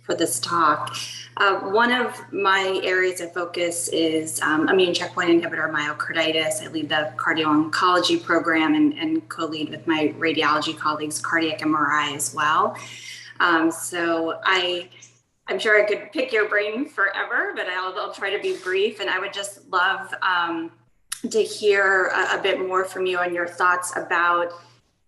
for this talk. One of my areas of focus is immune checkpoint inhibitor myocarditis. I lead the cardio-oncology program and co-lead with my radiology colleagues cardiac MRI as well. So I'm sure I could pick your brain forever, but I'll try to be brief. And I would just love to hear a bit more from you on your thoughts about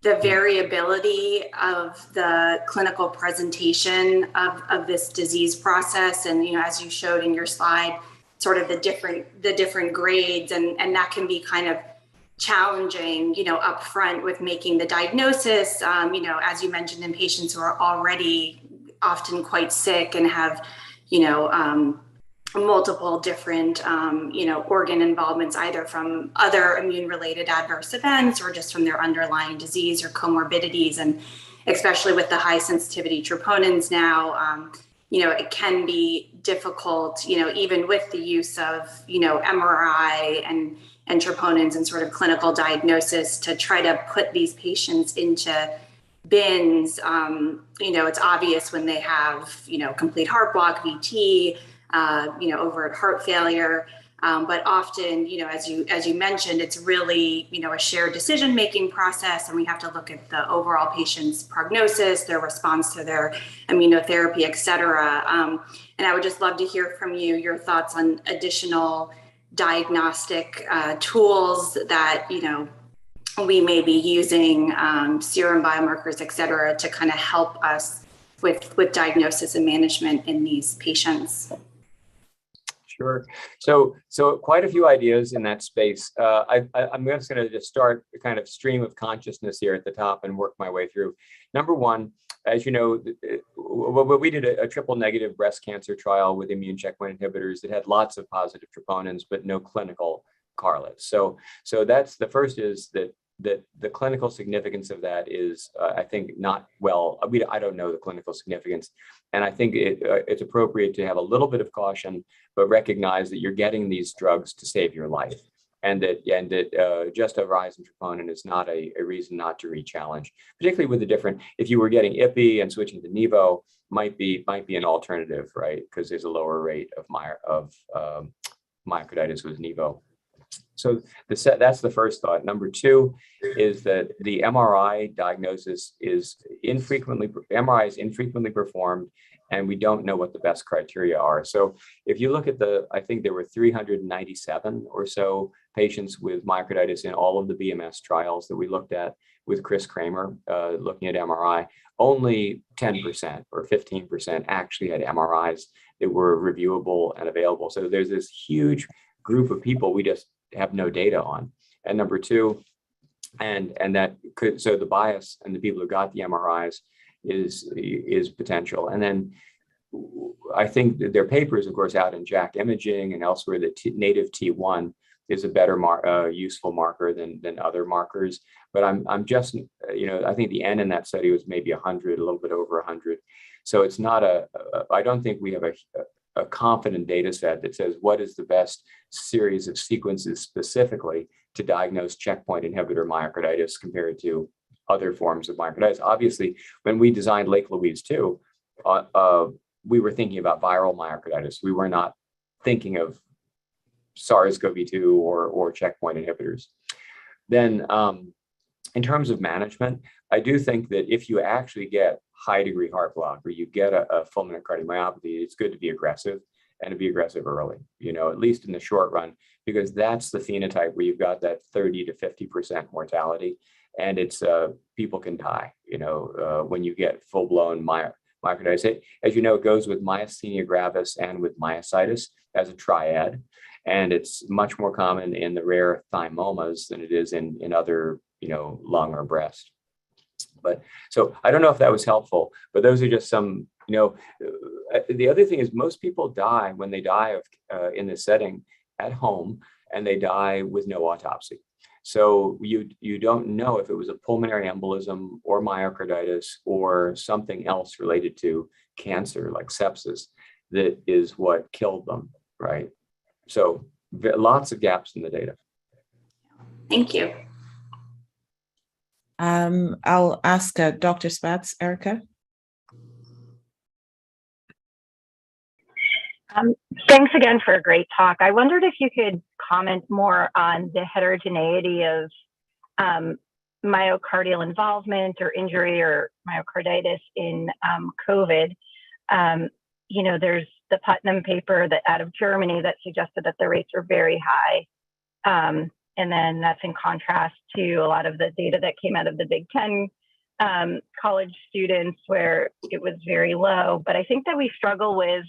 the variability of the clinical presentation of this disease process. And, as you showed in your slide, sort of the different grades, and that can be kind of challenging, up front with making the diagnosis, as you mentioned, in patients who are already often quite sick and have, multiple different, organ involvements, either from other immune-related adverse events or just from their underlying disease or comorbidities. And especially with the high sensitivity troponins now, it can be difficult, even with the use of, MRI and troponins and sort of clinical diagnosis to try to put these patients into bins. It's obvious when they have, complete heart block, VT, overt heart failure. But often, as you mentioned, it's really, a shared decision-making process, and we have to look at the overall patient's prognosis, their response to their immunotherapy, et cetera. And I would just love to hear from you, your thoughts on additional diagnostic tools that, we may be using, serum biomarkers, et cetera, to kind of help us with diagnosis and management in these patients. Sure. So quite a few ideas in that space. I'm just going to just start a kind of stream of consciousness here at the top and work my way through. Number one, as you know, we did a triple negative breast cancer trial with immune checkpoint inhibitors that had lots of positive troponins, but no clinical correlates. So that's the first, is that the clinical significance of that is, I think, not well. I don't know the clinical significance, and I think it's appropriate to have a little bit of caution, but recognize that you're getting these drugs to save your life, and that just a rise in troponin is not a reason not to re-challenge, particularly with the different. If you were getting IPI and switching to Nivo, might be an alternative, right? Because there's a lower rate of myocarditis with Nivo. So that's the first thought. Number two is that the MRI diagnosis is infrequently performed, and we don't know what the best criteria are. So if you look at I think there were 397 or so patients with myocarditis in all of the BMS trials that we looked at with Chris Kramer, looking at MRI. Only 10% or 15% actually had MRIs that were reviewable and available. So there's this huge group of people we just have no data on. And number two, and that could, so the bias and the people who got the MRIs is potential. And then I think that there are papers, of course, out in JACC imaging and elsewhere that native T1 is a better useful marker than other markers. But I'm just, I think the N in that study was maybe 100, a little bit over 100. So it's not I don't think we have a confident data set that says what is the best series of sequences specifically to diagnose checkpoint inhibitor myocarditis compared to other forms of myocarditis. Obviously, when we designed Lake Louise 2, we were thinking about viral myocarditis. We were not thinking of SARS-CoV-2 or checkpoint inhibitors. Then in terms of management, I do think that if you actually get high degree heart block or you get a fulminant cardiomyopathy, it's good to be aggressive and to be aggressive early, at least in the short run, because that's the phenotype where you've got that 30 to 50% mortality. And it's people can die, when you get full blown myocarditis. As you know, it goes with myasthenia gravis and with myositis as a triad. And it's much more common in the rare thymomas than it is in other, lung or breast. But so I don't know if that was helpful, but those are just some, the other thing is most people die when they die in this setting at home, and they die with no autopsy. So you don't know if it was a pulmonary embolism or myocarditis or something else related to cancer like sepsis that is what killed them, right? So lots of gaps in the data. Thank you. I'll ask Dr. Spatz, Erica. Thanks again for a great talk. I wondered if you could comment more on the heterogeneity of myocardial involvement or injury or myocarditis in COVID. There's the Putnam paper out of Germany that suggested that the rates were very high. And then that's in contrast to a lot of the data that came out of the Big Ten college students where it was very low. But I think that we struggle with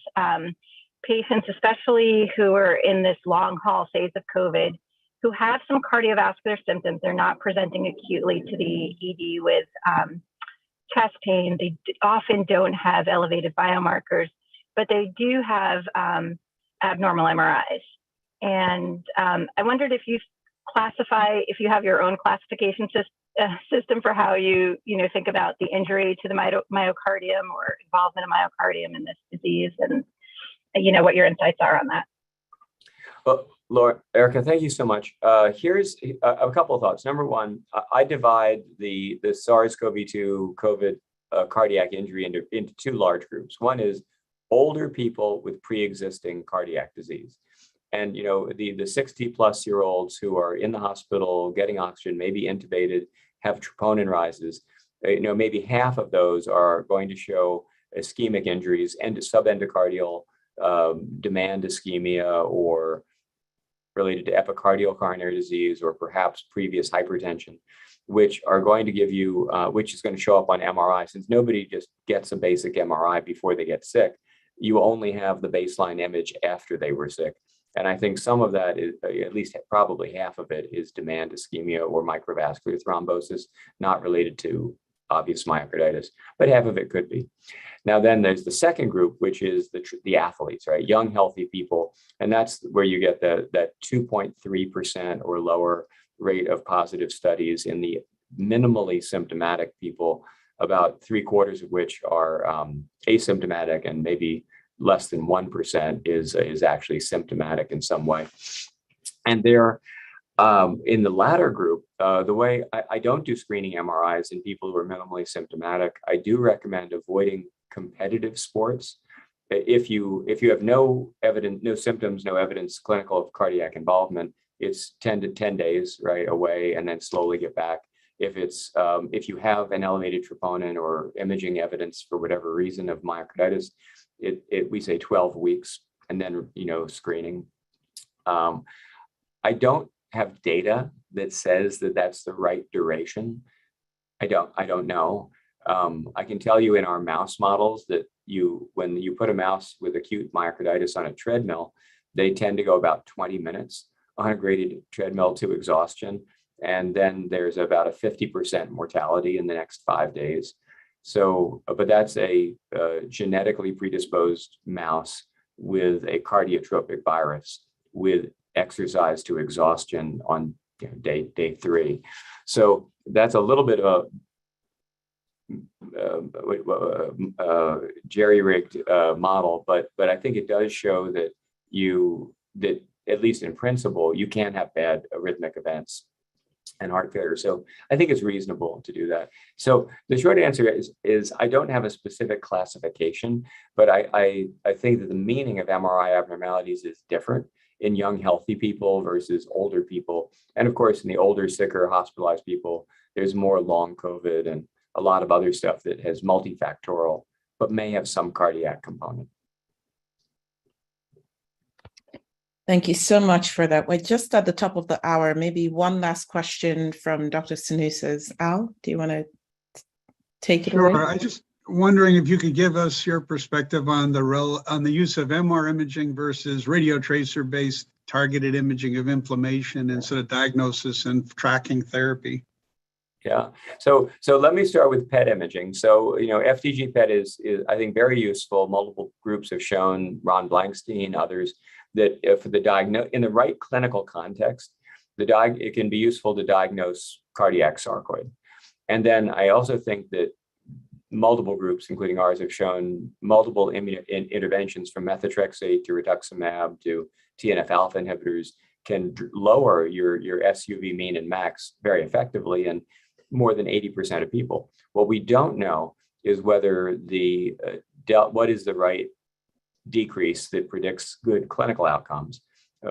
patients, especially who are in this long haul phase of COVID, who have some cardiovascular symptoms. They're not presenting acutely to the ED with chest pain. They often don't have elevated biomarkers. but they do have abnormal MRIs. And I wondered if you if you have your own classification system for how you think about the injury to the myocardium or involvement of myocardium in this disease, and what your insights are on that. Well, Laura, Erica, thank you so much. Here's a couple of thoughts. Number one, I divide the SARS-CoV-2 COVID cardiac injury into two large groups. One is older people with pre-existing cardiac disease. And, the 60-plus-year-olds who are in the hospital getting oxygen, maybe intubated, have troponin rises, maybe half of those are going to show ischemic injuries and subendocardial demand ischemia, or related to epicardial coronary disease, or perhaps previous hypertension, which are going to give you, which is going to show up on MRI. Since nobody just gets a basic MRI before they get sick, you only have the baseline image after they were sick. And I think some of that is, at least probably half of it, is demand ischemia or microvascular thrombosis, not related to obvious myocarditis, but half of it could be. Now, then there's the second group, which is the athletes, right? Young, healthy people. And that's where you get that 2.3% or lower rate of positive studies in the minimally symptomatic people, about 3/4 of which are asymptomatic, and maybe less than 1% is actually symptomatic in some way. And they're in the latter group, the way I don't do screening MRIs in people who are minimally symptomatic. I do recommend avoiding competitive sports. If you have no symptoms, no evidence clinical of cardiac involvement, it's 10 to 10 days right away, and then slowly get back. If you have an elevated troponin or imaging evidence for whatever reason of myocarditis, we say 12 weeks, and then screening. I don't have data that says that that's the right duration. I don't know. I can tell you in our mouse models that when you put a mouse with acute myocarditis on a treadmill, they tend to go about 20 minutes on a graded treadmill to exhaustion. And then there's about a 50% mortality in the next 5 days. So, but that's a genetically predisposed mouse with a cardiotropic virus with exercise to exhaustion on day 3. So that's a little bit of a jerry-rigged model, but I think it does show that at least in principle, you can have bad arrhythmic events and heart failure. So I think it's reasonable to do that. So the short answer is I don't have a specific classification, but I think that the meaning of MRI abnormalities is different in young, healthy people versus older people. And of course, in the older, sicker, hospitalized people, there's more long COVID and a lot of other stuff that has multifactorial, but may have some cardiac component. Thank you so much for that. We're just at the top of the hour. Maybe one last question from Dr. Snousas. Al, do you want to take it away? Sure. I just wondering if you could give us your perspective on the use of MR imaging versus radio tracer-based targeted imaging of inflammation and sort of diagnosis and tracking therapy. Yeah. So let me start with PET imaging. So, FDG PET is I think very useful. Multiple groups have shown, Ron Blankstein, others, that if in the right clinical context, it can be useful to diagnose cardiac sarcoid. And then I also think that multiple groups, including ours, have shown multiple interventions from methotrexate to rituximab to TNF-alpha inhibitors can lower your SUV mean and max very effectively in more than 80% of people. What we don't know is whether what is the right decrease that predicts good clinical outcomes.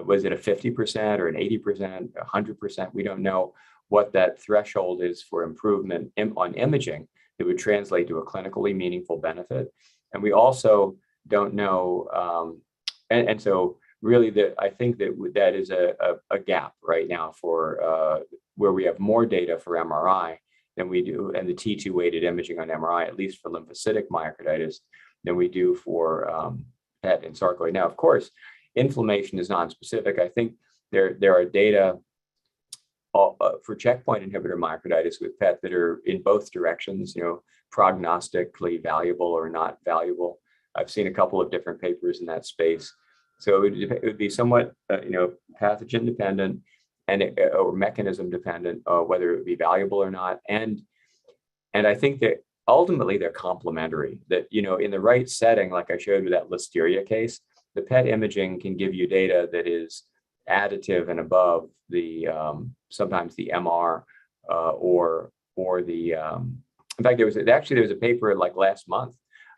Was it a 50% or an 80%, 100%? We don't know what that threshold is for improvement on imaging that would translate to a clinically meaningful benefit. And we also don't know, and so really I think that is a gap right now for where we have more data for MRI than we do, and the T2 weighted imaging on MRI, at least for lymphocytic myocarditis, than we do for PET and sarcoid. Now, of course, inflammation is non-specific. I think there are data for checkpoint inhibitor myocarditis with PET that are in both directions, prognostically valuable or not valuable. I've seen a couple of different papers in that space. So it would be somewhat, pathogen dependent or mechanism dependent, whether it would be valuable or not. And I think that ultimately they're complementary, that, in the right setting, like I showed with that listeria case, the PET imaging can give you data that is additive and above the, sometimes the MR or the, in fact, there was a paper like last month.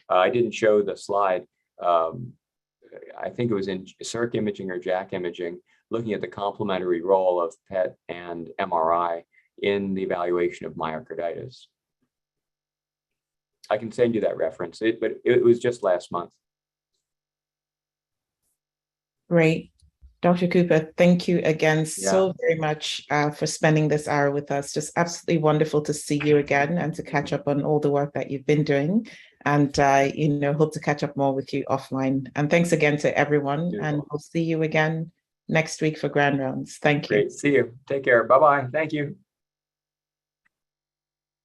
I didn't show the slide. I think it was in circ imaging or JAK imaging, looking at the complementary role of PET and MRI in the evaluation of myocarditis. I can send you that reference, but it was just last month. Great. Dr. Cooper, thank you again so very much for spending this hour with us. Just absolutely wonderful to see you again and to catch up on all the work that you've been doing. And, hope to catch up more with you offline. And thanks again to everyone. And we'll see you again next week for Grand Rounds. Thank you. Great. See you. Take care. Bye-bye. Thank you.